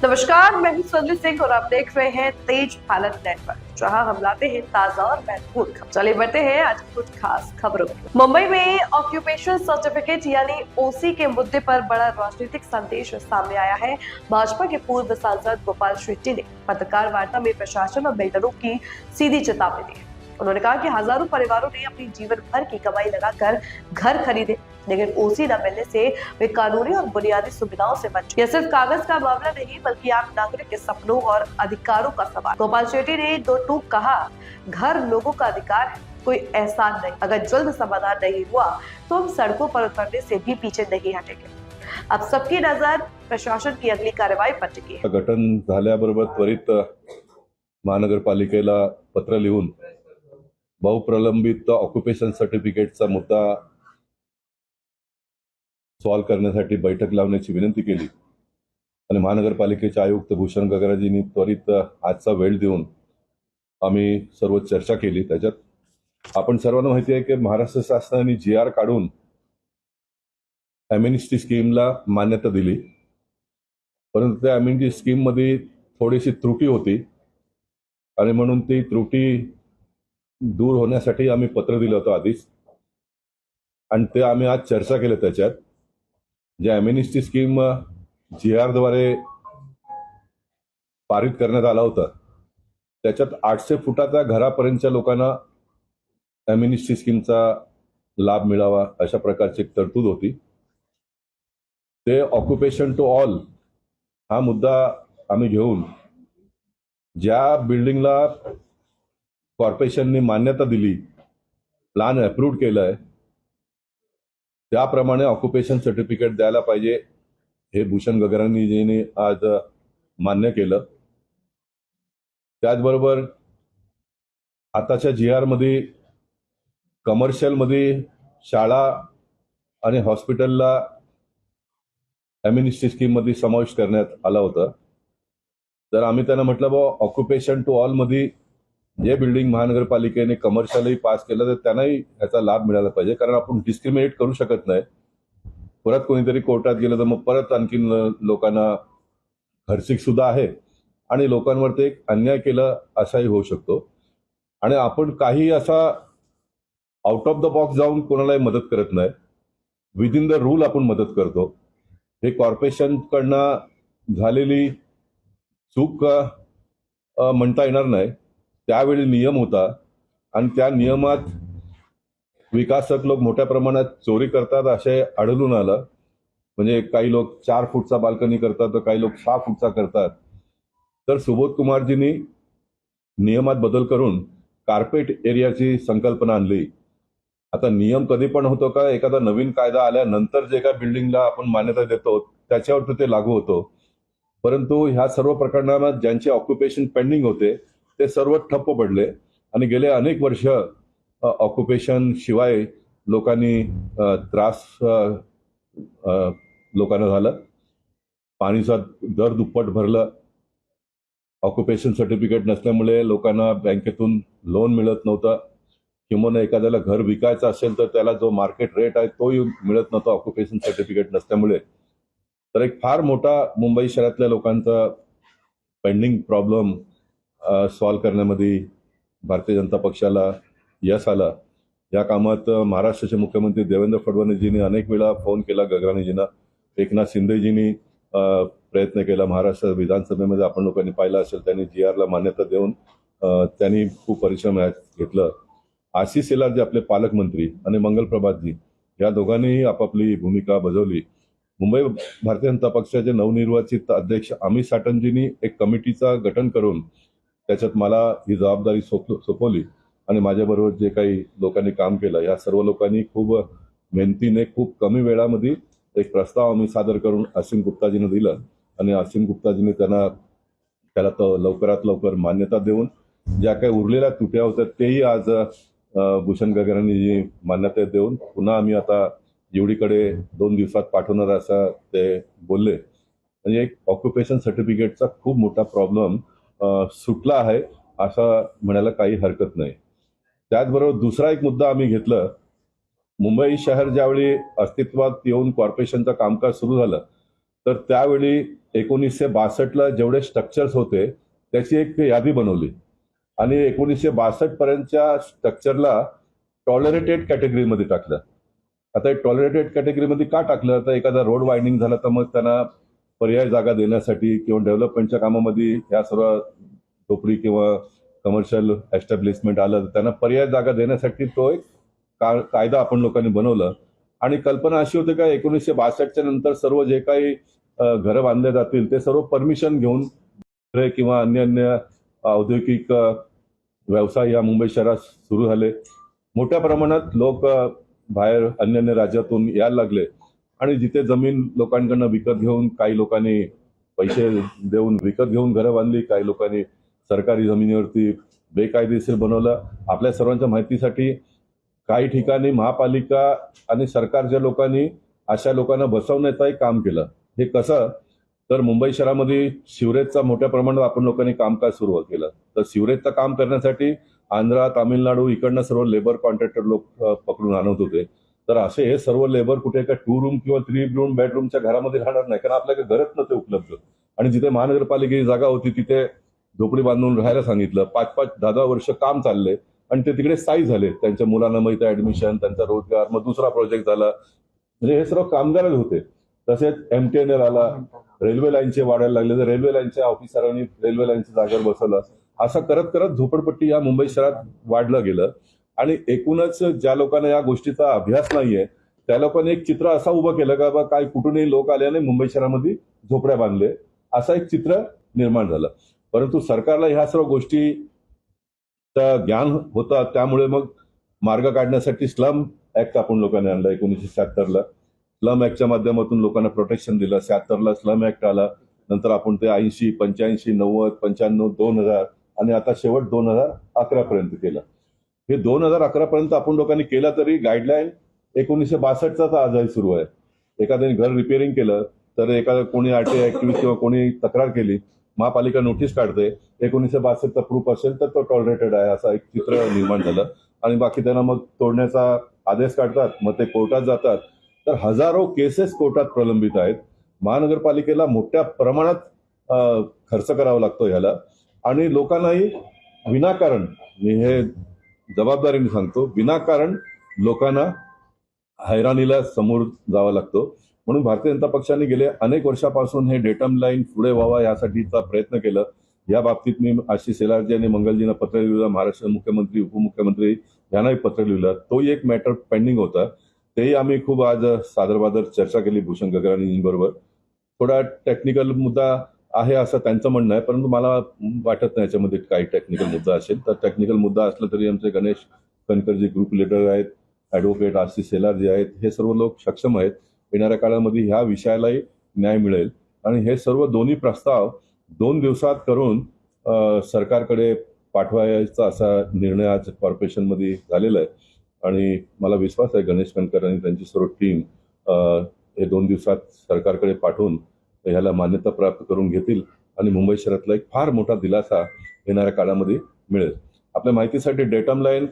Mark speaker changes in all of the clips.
Speaker 1: नमस्कार, मैं हूं संजय सिंह और आप देख रहे हैं तेज भारत नेटवर्क, जहां हम लाते हैं ताजा और महत्वपूर्ण खबर। चलिए बढ़ते हैं आज की कुछ खास खबरों की। मुंबई में ऑक्यूपेशन सर्टिफिकेट यानी ओसी के मुद्दे पर बड़ा राजनीतिक संदेश सामने आया है। भाजपा के पूर्व सांसद गोपाल शेट्टी ने पत्रकार वार्ता में प्रशासन और बिल्डरों की सीधी चेतावनी दी है। उन्होंने कहा कि हजारों परिवारों ने अपनी जीवन भर की कमाई लगाकर घर खरीदे, लेकिन ओसी न मिलने से वे कानूनी और बुनियादी सुविधाओं से वंचित। यह सिर्फ कागज का मामला नहीं बल्कि आम नागरिक के सपनों और अधिकारों का सवाल। गोपाल शेट्टी ने दो टूक कहा, घर लोगों का अधिकार है, कोई एहसान नहीं। अगर जल्द समाधान नहीं हुआ तो हम सड़कों पर उतरने से भी पीछे नहीं हटेंगे। अब सबकी नजर प्रशासन की अगली कार्यवाही पर टिकी है।
Speaker 2: घटन झाल्याबरोबर त्वरित महानगरपालिकेला पत्र लिहून बहुप्रलंबित ऑक्युपेशन सर्टिफिकेटचा मुद्दा सॉल्व्ह करण्यासाठी बैठक लावण्याची विनंती केली आणि महानगरपालिकेचे आयुक्त भूषण गगराजींनी त्वरित आजचा वेळ देऊन आम्ही सर्व चर्चा केली। त्याच्यात आपण सर्वांना माहिती आहे की महाराष्ट्र शासनाने GR काढून एम्नेस्टी स्कीमला मान्यता दिली, परंतु त्या एम्नेस्टी स्कीम मध्ये थोडीशी त्रुटी होती आणि म्हणून ती त्रुटी दूर होण्यासाठी आम्ही पत्र दिलं होतं आधीच आणि ते आम्ही आज चर्चा केली। त्याच्यात जे एम्नेस्टी स्कीम GR द्वारे पारित करण्यात आला होता त्याच्यात 800 फुटाच्या घरापर्यंतच्या लोकांना एम्नेस्टी स्कीमचा लाभ मिळावा अशा प्रकारची एक तरतूद होती। ते ऑक्युपेशन टू ऑल हा मुद्दा आम्ही घेऊन ज्या बिल्डिंगला कॉर्पोरेशनने मान्यता दिली, प्लॅन अप्रूव्ड केलाय, त्याप्रमाणे ऑक्युपेशन सर्टिफिकेट द्यायला पाहिजे हे भूषण गगराजींनी आज मान्य केलं। त्याचबरोबर आताच्या GR मध्ये कमर्शियल मध्ये शाळा आणि हॉस्पिटलला एम्नेस्टी स्कीम मध्ये समावेश करण्यात आला होता। तर आम्ही त्यांना म्हटलं बा ऑक्युपेशन टू ऑल मध्ये जे बिल्डिंग महानगरपालिकेने कमर्शियलही पास केलं तर त्यांनाही याचा लाभ मिळाला पाहिजे, कारण आपण डिस्क्रिमिनेट करू शकत नाही। परत कोणीतरी कोर्टात गेलं तर मग परत आणखीन लोकांना खर्चिक सुद्धा आहे आणि लोकांवरती एक अन्याय केला असाही होऊ शकतो आणि आपण काही असा आउट ऑफ द बॉक्स जाऊन कोणालाही मदत करत नाही, विद इन द रूल आपण मदत करतो। हे कॉर्पोरेशन कडनं झालेली चूक म्हणता येणार नाही। त्यावेळी नियम होता आणि त्या नियमात विकासक लोक मोठ्या प्रमाणात चोरी करतात असे आढळून आलं। म्हणजे काही लोक 4 फूटचा बाल्कनी करतात तर काही लोक 6 फूटचा करतात। तर सुबोध कुमारजींनी नियमात बदल करून कार्पेट एरियाची संकल्पना आणली। आता नियम कधी पण होतो का, एखादा नवीन कायदा आल्यानंतर जे काय बिल्डिंगला आपण मान्यता देतो त्याच्यावर ते लागू होतो, परंतु ह्या सर्व प्रकरणात ज्यांचे ऑक्युपेशन पेंडिंग होते ते सर्व ठप्प पडले आणि गेले अनेक वर्ष ऑक्युपेशन शिवाय लोकांनी त्रास लोकांना झालं। पाणीचा दर दुप्पट भरलं, ऑक्युपेशन सर्टिफिकेट नसल्यामुळे लोकांना बँकेतून लोन मिळत नव्हतं, किंवा एखाद्याला घर विकायचं असेल तर त्याला जो मार्केट रेट आहे तोही मिळत नव्हता ऑक्युपेशन सर्टिफिकेट नसल्यामुळे। तर एक फार मोठा मुंबई शहरातल्या लोकांचा पेंडिंग प्रॉब्लेम सॉल्व्ह करण्यामध्ये भारतीय जनता पक्षाला यश आला। या कामात महाराष्ट्राचे मुख्यमंत्री देवेंद्र फडणवीसजींनी अनेक वेळा फोन केला गगराजींना, एकनाथ शिंदेजींनी प्रयत्न केला, महाराष्ट्र विधानसभेमध्ये आपण लोकांनी पाहिलं असेल त्यांनी GRला मान्यता देऊन त्यांनी खूप परिश्रम घेतलं। आशिष शेलार जे आपले पालकमंत्री आणि मंगल प्रभातजी या दोघांनीही आपापली भूमिका बजावली। मुंबई भारतीय जनता पक्षाचे नवनिर्वाचित अध्यक्ष अमित साटमजींनी एक कमिटीचा गठन करून त्याच्यात मला ही जबाबदारी सोपवली आणि माझ्याबरोबर जे काही लोकांनी काम केलं या सर्व लोकांनी खूप मेहनतीने खूप कमी वेळामध्ये एक प्रस्ताव आम्ही सादर करून असीम गुप्ताजींना दिलं आणि असीम गुप्ताजींनी त्याला लवकरात लवकर मान्यता देऊन ज्या काही उरलेल्या त्रुट्या होत्या तेही आज भूषण गगराजींनी मान्यता देऊन पुन्हा आम्ही आता जीवडीकडे 2 दिवसात पाठवणार असं ते बोलले। म्हणजे एक ऑक्युपेशन सर्टिफिकेटचा खूप मोठा प्रॉब्लेम सुटला आहे असं म्हणायला काही हरकत नाही। त्याचबरोबर दुसरा एक मुद्दा आम्ही घेतला, मुंबई शहर ज्यावेळी अस्तित्वात येऊन कॉर्पोरेशनचं कामकाज सुरू झालं तर त्यावेळी 1962ला जेवढे स्ट्रक्चर्स होते त्याची एक यादी बनवली आणि 1962 पर्यंतच्या स्ट्रक्चरला टॉलरेटेड कॅटेगरीमध्ये टाकलं. आता टॉलरेटेड कॅटेगरीमध्ये का टाकलं? तर एखादा रोड वायडिंग झाला तर मग त्यांना पर्याय जागा देण्यासाठी किंवा डेव्हलपमेंटच्या कामामध्ये ह्या सर्व झोपडी किंवा कमर्शियल एस्टॅब्लिशमेंट आलं तर त्यांना पर्याय जागा देण्यासाठी तो एक कायदा आपण लोकांनी बनवला. आणि कल्पना अशी होती का 1962च्या नंतर सर्व जे काही घरं बांधले जातील ते सर्व परमिशन घेऊन किंवा अन्य औद्योगिक व्यवसाय या मुंबई शहरात सुरू झाले. मोठ्या प्रमाणात लोक बाहेर अन्य राज्यातून यायला लागले आणि जिथे जमीन लोकांकडनं विकत घेऊन काही लोकांनी पैसे देऊन विकत घेऊन घरं बांधली, काही लोकांनी सरकारी जमिनीवरती बेकायदेशीर बनवलं. आपल्या सर्वांच्या माहितीसाठी काही ठिकाणी महापालिका आणि सरकारच्या लोकांनी अशा लोकांना बसवण्याचंही काम केलं. हे कसं? तर मुंबई शहरामध्ये सिवरेजचा मोठ्या प्रमाणात आपण लोकांनी कामकाज सुरू केलं. तर सिवरेजचं काम करण्यासाठी आंध्रा, तामिळनाडू इकडनं सर्व लेबर कॉन्ट्रॅक्टर लोक पकडून आणत होते. तर असे हे सर्व लेबर कुठे एका 2 रूम किंवा 3 रूम बेडरूमच्या घरामध्ये राहणार नाही, कारण आपल्याकडे घरच नव्हते उपलब्ध. आणि जिथे महानगरपालिकेची जागा होती तिथे झोपडी बांधून राहायला सांगितलं. 5-5, 10-10 वर्ष काम चालले आणि ते तिकडे स्थायी झाले. त्यांच्या मुलांना मग इथे ऍडमिशन, त्यांचा रोजगार, मग दुसरा प्रोजेक्ट झाला. म्हणजे हे सर्व कामगारच होते. तसेच MTNL आला, रेल्वे लाईनचे वाढायला लागले तर रेल्वे लाईनच्या ऑफिसरांनी रेल्वे लाईनच्या जागेवर बसवलं. असं करत करत झोपडपट्टी या मुंबई शहरात वाढलं गेलं. आणि एकूणच ज्या लोकांना या गोष्टीचा अभ्यास नाहीये त्या लोकांनी एक चित्र असं उभं केलं का काय कुठूनही लोक आल्याने मुंबई शहरामध्ये झोपड्या बांधले, असं एक चित्र निर्माण झालं. परंतु सरकारला ह्या सर्व गोष्टीचं ज्ञान होतं, त्यामुळे मग मार्ग काढण्यासाठी स्लम ऍक्ट आपण लोकांनी आणला 1976ला. स्लम ऍक्टच्या माध्यमातून लोकांना प्रोटेक्शन दिलं. 76ला स्लम ऍक्ट आला. नंतर आपण ते 80, 85, 90, 95, 2000 आणि आता शेवट 2011 पर्यंत केलं. हे 2011 पर्यंत आपण लोकांनी केलं तरी गाईडलाईन 1962चा तर आजही सुरू आहे. एखाद्याने घर रिपेअरिंग केलं तर एखादा कोणी RTI ऍक्टिव्हिस्ट किंवा कोणी तक्रार केली, महापालिका नोटीस काढते, 1962चा प्रूफ असेल तर तो टॉलरेटेड आहे असं एक चित्र निर्माण झालं. आणि बाकी त्यांना मग तोडण्याचा आदेश काढतात, मग ते कोर्टात जातात. तर हजारो केसेस कोर्टात प्रलंबित आहेत. महानगरपालिकेला मोठ्या प्रमाणात खर्च करावा लागतो ह्याला. आणि लोकांनाही विनाकारण, मी हे जबाबदारीने सांगतो, विनाकारण लोकांना हैराणीला समोर जावं लागतो. म्हणून भारतीय जनता पक्षाने गेले अनेक वर्षापासून हे डेटम लाईन पुढे व्हावा यासाठीचा प्रयत्न केला. या बाबतीत मी आशिष शेलारजी आणि मंगलजींना पत्र लिहिलं, महाराष्ट्र मुख्यमंत्री, उपमुख्यमंत्री यांनाही पत्र लिहिलं. तोही एक मॅटर पेंडिंग होता, तेही आम्ही खूप आज सादरबादर चर्चा केली भूषण गगरानींबरोबर. थोडा टेक्निकल मुद्दा आहे असं त्यांचं म्हणणं आहे, परंतु मला वाटत नाही याच्यामध्ये काही टेक्निकल मुद्दा असेल. तर टेक्निकल मुद्दा असला तरी आमचे गणेश कणकरजी ग्रुप लीडर आहेत, ॲडव्होकेट आशिष शेलार जे आहेत, हे सर्व लोक सक्षम आहेत. येणाऱ्या काळामध्ये ह्या विषयालाही न्याय मिळेल. आणि हे सर्व दोन्ही प्रस्ताव 2 दिवसात करून सरकारकडे पाठवायचा असा निर्णय आज कॉर्पोरेशनमध्ये झालेला आहे. आणि मला विश्वास आहे गणेश कणकर आणि त्यांची सर्व टीम हे 2 दिवसात सरकारकडे पाठवून ह्याला मान्यता प्राप्त करून घेतील आणि मुंबई शहरातला एक फार मोठा दिलासा येणाऱ्या काळामध्ये मिळेल. आपल्या माहितीसाठी डेटम लाईन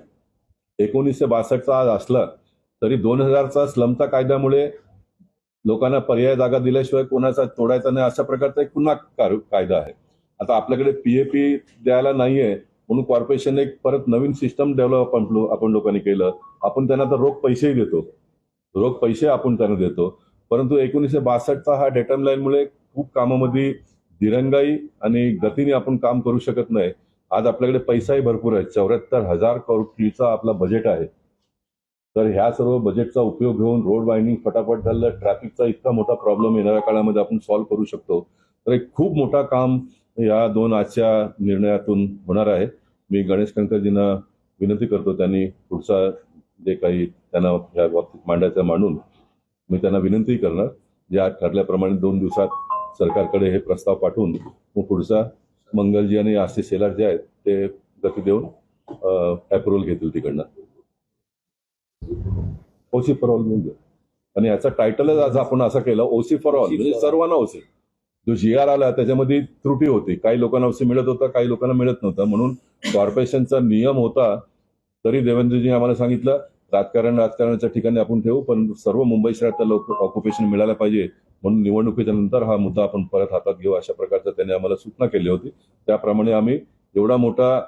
Speaker 2: 1962चा आज असला तरी 2000चा स्लमचा कायद्यामुळे लोकांना पर्याय जागा दिल्याशिवाय कोणाचा तोडायचा नाही अशा प्रकारचा एक पुन्हा कायदा आहे. आता आपल्याकडे PAP द्यायला नाहीये म्हणून कॉर्पोरेशनने एक परत नवीन सिस्टम डेव्हलप आपण लोकांनी केलं. आपण त्यांना तर रोख पैसेही देतो, रोख पैसे आपण त्यांना देतो. परंतु 1962चा हा डेटम लाईनमुळे खूप कामामध्ये दिरंगाई आणि गतीने आपण काम करू शकत नाही. आज आपल्याकडे पैसाही भरपूर आहे, 74,000 कोटीचा आपला बजेट आहे. तर ह्या सर्व बजेटचा उपयोग घेऊन रोड वायडिंग फटाफट झालं, ट्रॅफिकचा इतका मोठा प्रॉब्लेम येणाऱ्या काळामध्ये आपण सॉल्व्ह करू शकतो. तर एक खूप मोठा काम या 2 आजच्या निर्णयातून होणार आहे. मी गणेश कणकरजींना विनंती करतो त्यांनी पुढचा जे काही त्यांना या बाबतीत मांडायचं मांडून मी त्यांना विनंती करणार, जे ठरल्याप्रमाणे 2 दिवसात सरकारकडे हे प्रस्ताव पाठवून मग पुढचा मंगलजी आणि आशिष शेलार जे आहेत ते गती देऊन अप्रुव्हल घेतील तिकडनं. ओसी फॉर ऑल म्हणजे, आणि याचा टायटलच आज आपण असं केलं ओसी फॉर ऑल, म्हणजे सर्वांना ओसी. जो GR आला त्याच्यामध्ये त्रुटी होती, काही लोकांना ओसी मिळत होता, काही लोकांना मिळत नव्हतं. म्हणून कॉर्पोरेशनचा नियम होता, तरी देवेंद्रजी आम्हाला सांगितलं राजकारणाच्या ठिकाणी आपण ठेवू, पण सर्व मुंबई शहरातल्या लोक ऑक्युपेशन मिळायला पाहिजे म्हणून निवडणुकीच्या नंतर हा मुद्दा आपण परत हातात घेऊ अशा प्रकारचं त्यांनी आम्हाला सूचना केली होती. त्याप्रमाणे आम्ही एवढा मोठा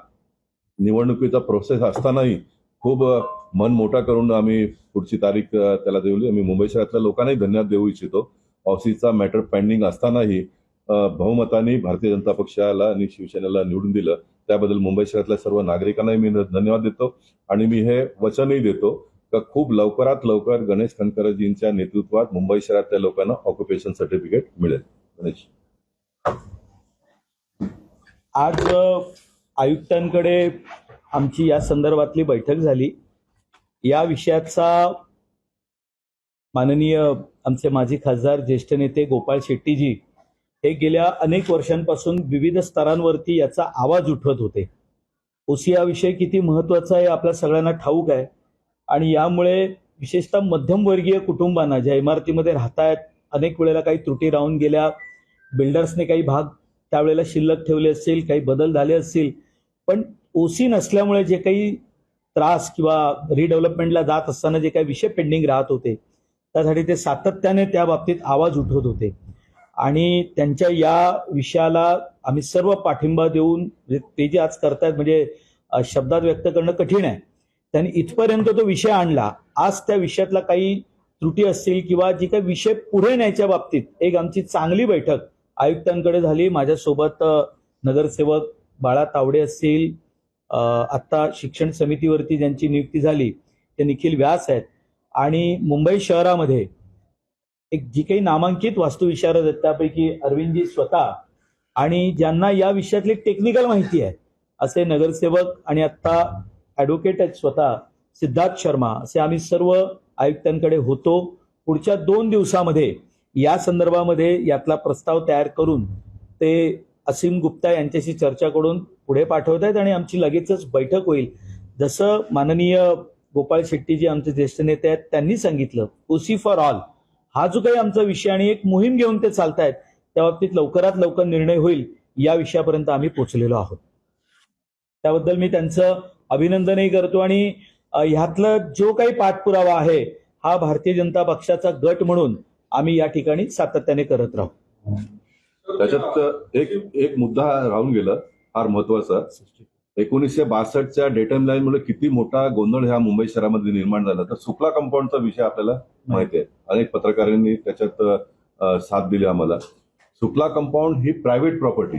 Speaker 2: निवडणुकीचा प्रोसेस असतानाही खूप मन मोठा करून आम्ही पुढची तारीख त्याला दिली. आम्ही मुंबई शहरातल्या लोकांनाही धन्यवाद देऊ इच्छितो. ऑसीचा मॅटर पेंडिंग असतानाही बहुमताने भारतीय जनता पक्षाला आणि शिवसेनेला निवडून दिलं. त्याबद्दल मुंबई शहरातल्या सर्व नागरिकांनाही मी धन्यवाद देतो आणि मी हे वचनही देतो की खूप लवकरात लवकर गणेश खनकरजींच्या नेतृत्वात मुंबई शहरातल्या लोकांना ऑक्युपेशन सर्टिफिकेट मिळेल. गणेश,
Speaker 3: आज आयुक्तांकडे आमची या संदर्भातली बैठक झाली. या विषयाचा माननीय आमचे माजी खासदार ज्येष्ठ नेते गोपाळ शेट्टीजी हे गेल्या अनेक वर्षांपासून विविध स्तरांवरती याचा आवाज उठवत होते. ओसी हा विषय किती महत्वाचा आहे आपल्या सगळ्यांना ठाऊक आहे आणि यामुळे विशेषतः मध्यमवर्गीय कुटुंबांना ज्या इमारतीमध्ये राहतायत अनेक वेळेला काही त्रुटी राहून गेल्या, बिल्डर्सने काही भाग त्यावेळेला शिल्लक ठेवले असतील, काही बदल झाले असतील, पण ओसी नसल्यामुळे जे काही त्रास किंवा रिडेव्हलपमेंटला जात असताना जे काही विषय पेंडिंग राहत होते त्यासाठी ते सातत्याने त्या बाबतीत आवाज उठवत होते आणि त्यांच्या या विषयाला आम्ही सर्व पाठिंबा देऊन ते जे आज करतायत म्हणजे शब्दात व्यक्त करणं कठीण आहे. त्यांनी इथपर्यंत तो विषय आणला. आज त्या विषयातला काही त्रुटी असतील किंवा जी काही विषय पुढे न्यायच्या बाबतीत एक आमची चांगली बैठक आयुक्तांकडे झाली. माझ्यासोबत नगरसेवक बाळा तावडे असतील, आता शिक्षण समितीवरती ज्यांची नियुक्ती झाली ते निखिल व्यास आहेत आणि मुंबई शहरामध्ये एक जी काही नामांकित वास्तुविशारद आहेत त्यापैकी अरविंदजी स्वतः आणि ज्यांना या विषयातली टेक्निकल माहिती आहे असे नगरसेवक आणि आता ॲडव्होकेट आहेत स्वतः सिद्धार्थ शर्मा, असे आम्ही सर्व आयुक्तांकडे होतो. पुढच्या 2 दिवसामध्ये या संदर्भामध्ये यातला प्रस्ताव तयार करून ते असीम गुप्ता यांच्याशी चर्चा करून पुढे पाठवत आहेत आणि आमची लगेचच बैठक होईल. जसं माननीय गोपाळ शेट्टीजी आमचे ज्येष्ठ नेते आहेत त्यांनी सांगितलं, ओसी फॉर ऑल हा जो काही आमचा विषय आणि एक मोहीम घेऊन ते चालतायत त्या बाबतीत लवकरात लवकर निर्णय होईल या विषयापर्यंत आम्ही पोहोचलेलो आहोत. त्याबद्दल मी त्यांचं अभिनंदनही करतो आणि ह्यातलं जो काही पाठपुरावा आहे हा भारतीय जनता पक्षाचा गट म्हणून आम्ही या ठिकाणी सातत्याने करत राहू.
Speaker 2: त्याच्यात एक मुद्दा राहून गेला फार महत्वाचा. 1962च्या डेटम लाईन मुळे किती मोठा गोंधळ ह्या मुंबई शहरामध्ये निर्माण झाला. तर सुकला कंपाऊंडचा विषय आपल्याला माहिती आहे. अनेक पत्रकारांनी त्याच्यात साथ दिली आम्हाला. सुकला कंपाऊंड ही प्रायव्हेट प्रॉपर्टी.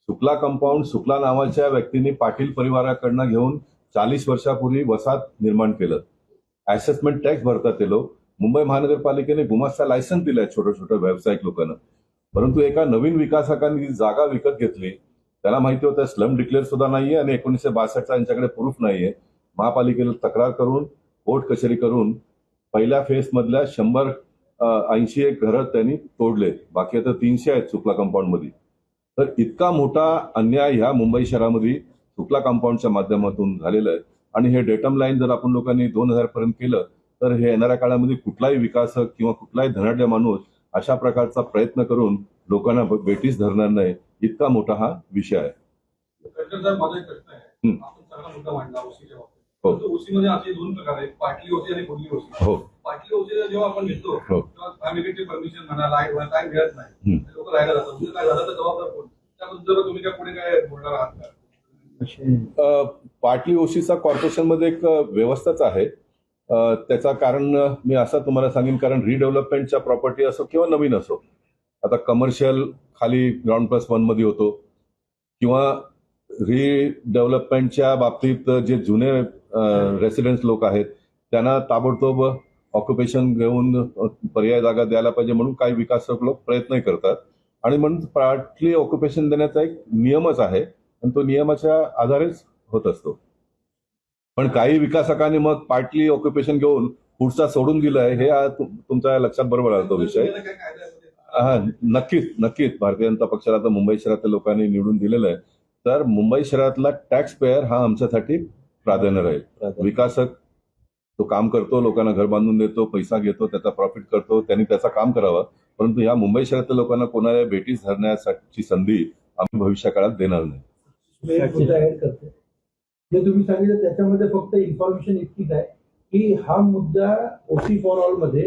Speaker 2: सुकला कंपाऊंड सुकला नावाच्या व्यक्तींनी पाटील परिवाराकडनं घेऊन 40 वर्षापूर्वी वसाहत निर्माण केलं. असेसमेंट टॅक्स भरतात ते लोक. मुंबई महानगरपालिकेने गुमास्ता लायसन्स दिलाय छोट्या छोट्या व्यावसायिक लोकांना. परंतु एका नवीन विकासकांनी जागा विकत घेतली. त्याला माहिती होतं स्लम डिक्लेअर सुद्धा नाहीये आणि 1962चा यांच्याकडे प्रूफ नाहीये. महापालिकेला तक्रार करून कोर्ट कचेरी करून पहिल्या फेज मधल्या 181 घरं त्यांनी तोडले. बाकी आता 300 आहेत सुकला कंपाऊंड मध्ये. तर इतका मोठा अन्याय ह्या मुंबई शहरामध्ये सुकला कंपाऊंडच्या माध्यमातून झालेला आहे. आणि हे डेटम लाईन जर आपण लोकांनी 2000 पर्यंत केलं तर हे येणाऱ्या काळामध्ये कुठलाही विकासक किंवा कुठलाही धनाढ्य माणूस अशा प्रकारचा प्रयत्न करून लोकांना बेटीस धरणार नाही. इतका मोठा हा विषय आहे.
Speaker 4: माझा एक प्रश्न आहे. आपण चांगला मुद्दा मांडला ओसीच्या बाबतीत. ओसी मध्ये असे 2 प्रकार आहेत, पाटली ओसी आणि खोली ओसी.
Speaker 2: हो,
Speaker 4: पाटली ओसी जेव्हा आपण घेतो तेव्हा फॅमिलीची परमिशन म्हणा लाईट काय मिळत नाही, लोक राहायला जातात. म्हणजे काय झालं तर जबाबदार कोण? त्याबद्दल तुम्ही काय पुढे काय बोलणार आहात का?
Speaker 2: पाटली ओसीचा कॉर्पोरेशन मध्ये एक व्यवस्थाच आहे. त्याचा कारण मी असं तुम्हाला सांगेन, कारण रिडेव्हलपमेंटच्या प्रॉपर्टी असो किंवा नवीन असो, आता कमर्शियल खाली ग्राउंड प्लस 1 मध्ये होतो किंवा रिडेव्हलपमेंटच्या बाबतीत जे जुने रेसिडेंट्स लोक आहेत त्यांना ताबडतोब ऑक्युपेशन घेऊन पर्याय जागा द्यायला पाहिजे म्हणून काही विकासक लोक प्रयत्नही करतात. आणि म्हणून पार्टली ऑक्युपेशन देण्याचा एक नियमच आहे आणि तो नियमाच्या आधारेच होत असतो. पण काही विकासकांनी मग पार्टली ऑक्युपेशन घेऊन पुढचा सोडून दिलाय हे तुमच्या लक्षात बरोबर आला तो विषय. हा, नक्कीच भारतीय जनता पक्षाला तर मुंबई शहरातल्या लोकांनी निवडून दिलेलं आहे. तर मुंबई शहरातला टॅक्स पेयर हा आमच्यासाठी प्राधान्य राहील. विकासक तो काम करतो, लोकांना घर बांधून देतो, पैसा घेतो, त्याचा प्रॉफिट करतो, त्यांनी त्याचं काम करावं. परंतु या मुंबई शहरातल्या लोकांना कोणाला बेटीस धरण्याची संधी आम्ही भविष्य काळात देणार नाही.
Speaker 5: जे तुम्ही सांगितलं त्याच्यामध्ये फक्त इन्फॉर्मेशन इतकीच आहे की हा मुद्दा ओसी फॉर ऑल मध्ये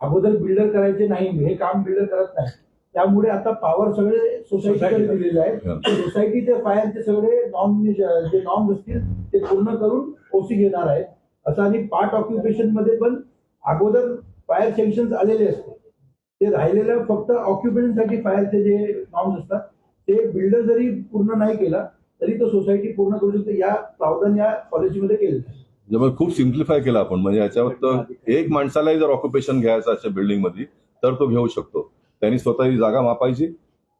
Speaker 5: अगोदर बिल्डर करायचे नाही, हे काम बिल्डर करत नाही. त्यामुळे आता पॉवर सगळे सोसायटीकडे दिलेले आहे. सोसायटीचे फायरचे सगळे जे नॉर्म्स असतील ते पूर्ण करून ओसी घेणार आहेत असं. आणि पार्ट ऑक्युपेशन मध्ये पण अगोदर फायर सँक्शन आलेले असते, ते राहिलेलं फक्त ऑक्युपेशनसाठी फायरचे जे नॉर्म्स असतात ते बिल्डर जरी पूर्ण नाही केला तरी तो सोसायटी पूर्ण करू शकते. या प्रावधान या पॉलिसीमध्ये केलेलं आहे.
Speaker 2: जेव्हा खूप सिम्प्लिफाय केला आपण, म्हणजे याच्यावर तर एक माणसालाही जर ऑक्युपेशन घ्यायचं असेल बिल्डिंग मध्ये तर तो घेऊ शकतो. त्यांनी स्वतःची जागा मापायची,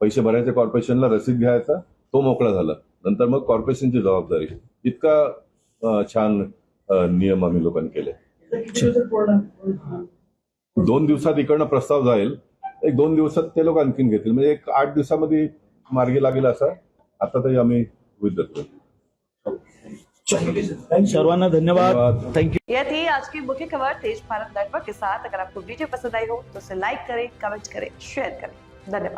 Speaker 2: पैसे भरायचे, कॉर्पोरेशनला रसीद घ्यायचा, तो मोकळा झाला. नंतर मग कॉर्पोरेशनची जबाबदारी. इतका छान नियम आम्ही लोकांनी केले. 2 दिवसात इकडनं प्रस्ताव जाईल, 1-2 दिवसात ते लोक आणखीन घेतील, म्हणजे 8 दिवसामध्ये मार्गी लागेल असा आता तरी आम्ही विद्युत करतो.
Speaker 3: सर्वांना धन्यवाद. थँक्यू.
Speaker 1: यह थी आज की मुख्य खबर तेज भारत नेटवर्क के साथ. अगर आपको वीडियो पसंद आई हो तो उसे लाइक करें, कमेंट करें, शेयर करें. धन्यवाद.